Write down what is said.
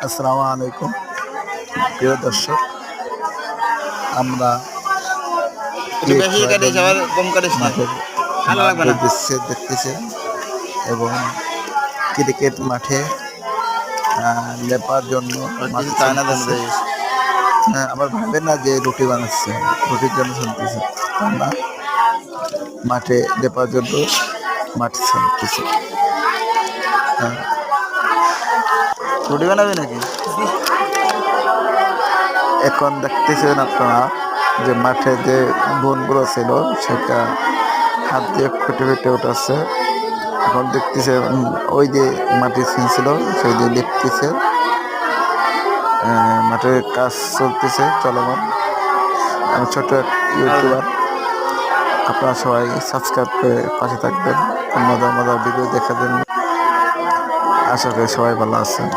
আসসালামু আলাইকুম প্রিয় দর্শক, আমরা একটু বেশি কাটিস আবার কম কাটিস না, মাঠের ভালো লাগবে না। দৃশ্য দেখতেছেন এবং ক্রিকেট মাঠে লেপার জন্য মাটি তাই না দেন চলতেছে। আবার ভাবেন না যে রুটি বানাচ্ছে, রুটির জন্য চলতেছে না, মাঠে লেপার জন্য মাটি চলতেছে। রুটি বানাবি নাকি? এখন দেখতেছেন আপনারা যে মাঠে যে বনগুলো ছিল সেটা হাত দিয়ে ফুটে ফুটে উঠাচ্ছে। এখন দেখতেছে ওই যে মাটি ছিল সেই দিয়ে লিখতেছে, মাঠে কাজ চলতেছে চলমান। আমি ছোট এক ইউটিউবার, আপনারা সবাই সাবস্ক্রাইব করে পাশে থাকবেন মজার মজার ভিডিও দেখার জন্য। আশা করি সবাই ভালো আছেন।